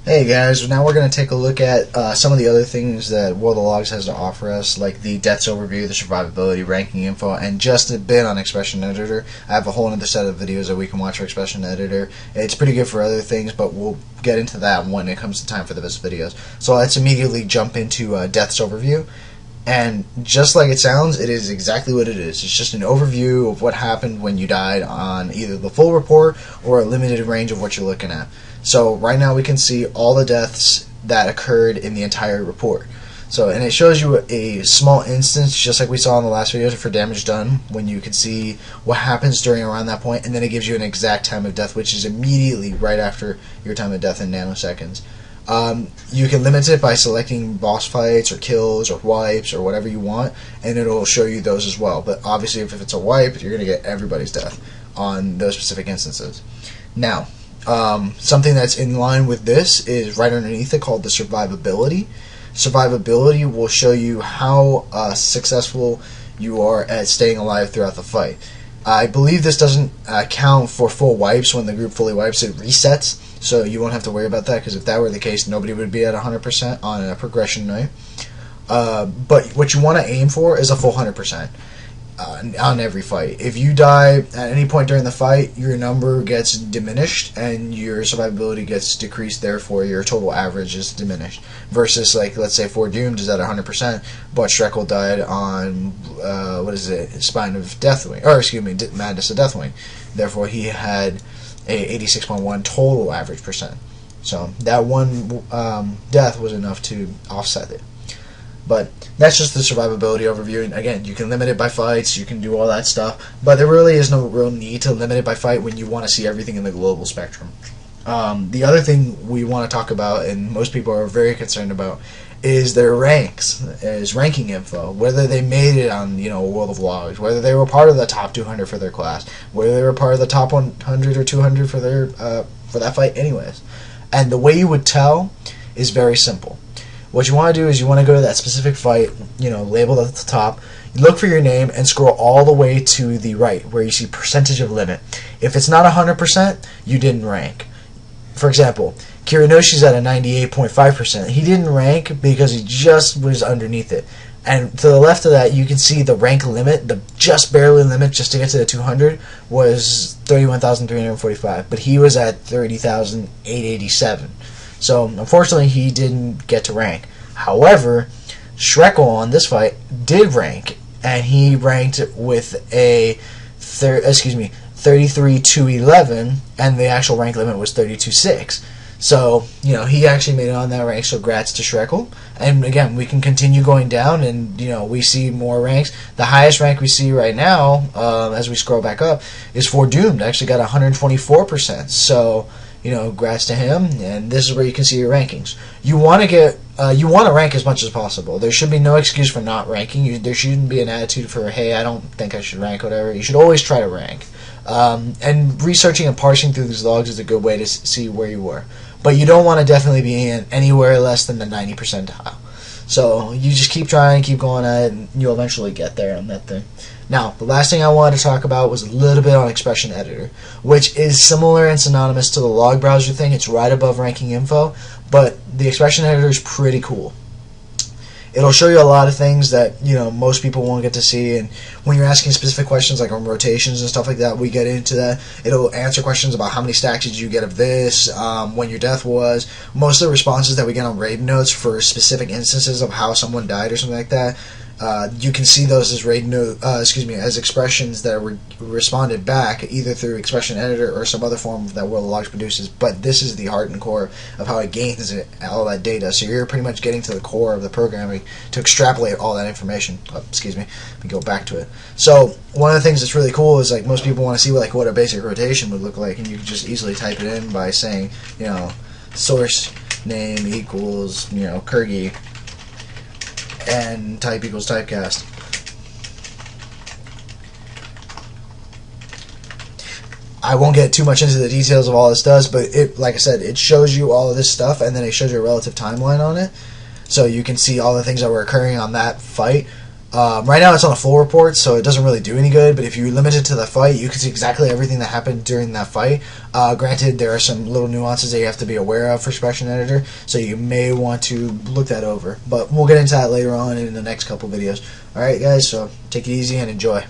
Hey guys, now we're going to take a look at some of the other things that World of Logs has to offer us, like the deaths overview, the survivability, ranking info, and just a bit on Expression Editor. I have a whole other set of videos that we can watch for Expression Editor. It's pretty good for other things, but we'll get into that when it comes to time for those videos. So let's immediately jump into deaths overview. And just like it sounds, it is exactly what it is. It's just an overview of what happened when you died on either the full report or a limited range of what you're looking at. So right now we can see all the deaths that occurred in the entire report. So, and it shows you a small instance, just like we saw in the last video for damage done, when you can see what happens during around that point, and then it gives you an exact time of death, which is immediately right after your time of death in nanoseconds. You can limit it by selecting boss fights or kills or wipes or whatever you want, and it'll show you those as well. But obviously if it's a wipe, you're going to get everybody's death on those specific instances. Now, something that's in line with this is right underneath it called the survivability. Survivability will show you how successful you are at staying alive throughout the fight. I believe this doesn't count for full wipes. When the group fully wipes, it resets, so you won't have to worry about that, because if that were the case, nobody would be at 100% on a progression night. But what you want to aim for is a full 100% on every fight. If you die at any point during the fight, your number gets diminished and your survivability gets decreased, therefore your total average is diminished. Versus, like, let's say Foredoomed is at 100%, but Shreckle died on, Spine of Deathwing, or excuse me, Madness of Deathwing. Therefore he had a 86.1 total average percent. So that one death was enough to offset it. But that's just the survivability overview, and again, you can limit it by fights, you can do all that stuff, but there really is no real need to limit it by fight when you want to see everything in the global spectrum. The other thing we want to talk about, and most people are very concerned about, is their ranks, is ranking info, whether they made it on, World of Logs, whether they were part of the top 200 for their class, whether they were part of the top 100 or 200 for their for that fight anyways. And the way you would tell is very simple. What you want to do is you want to go to that specific fight, labeled at the top. You look for your name and scroll all the way to the right where you see percentage of limit. If it's not 100%, you didn't rank. For example, Kiranoshi's at a 98.5%. He didn't rank because he just was underneath it. And to the left of that, you can see the rank limit, the just barely limit just to get to the 200, was 31,345. But he was at 30,887. So, unfortunately, he didn't get to rank. However, Shreckle on this fight did rank, and he ranked with a 33,211, and the actual rank limit was 32,600. So, he actually made it on that rank, so grats to Shreckle. And again, we can continue going down, and, we see more ranks. The highest rank we see right now, as we scroll back up, is Foredoomed. Actually got 124%. So, grats to him, and this is where you can see your rankings. You want to rank as much as possible. There should be no excuse for not ranking. There shouldn't be an attitude for, hey, I don't think I should rank, whatever. You should always try to rank. And researching and parsing through these logs is a good way to see where you were. But you don't want to definitely be in anywhere less than the 90 percentile. So you just keep trying, keep going at it, and you'll eventually get there on that thing. Now, the last thing I wanted to talk about was a little bit on Expression Editor, which is similar and synonymous to the log browser thing. It's right above ranking info, but the Expression Editor is pretty cool. It'll show you a lot of things that, most people won't get to see, and when you're asking specific questions like on rotations and stuff like that, we get into that. It'll answer questions about how many stacks did you get of this, when your death was. Most of the responses that we get on raid notes for specific instances of how someone died or something like that, you can see those as as expressions that were responded back either through Expression Editor or some other form that World of Logs produces. But this is the heart and core of how it gains all that data. So you're pretty much getting to the core of the programming to extrapolate all that information. Let me go back to it. So one of the things that's really cool is, like, most people want to see what a basic rotation would look like, and you can just easily type it in by saying, source name equals, Kurgi, and type equals typecast. I won't get too much into the details of all this does, but like I said, it shows you all of this stuff, and then it shows you a relative timeline on it, so you can see all the things that were occurring on that fight Right now it's on a full report, so it doesn't really do any good, but if you limit it to the fight, you can see exactly everything that happened during that fight. Granted, there are some little nuances that you have to be aware of for Suppression Editor, so you may want to look that over. But we'll get into that later on in the next couple videos. Alright guys, so take it easy and enjoy.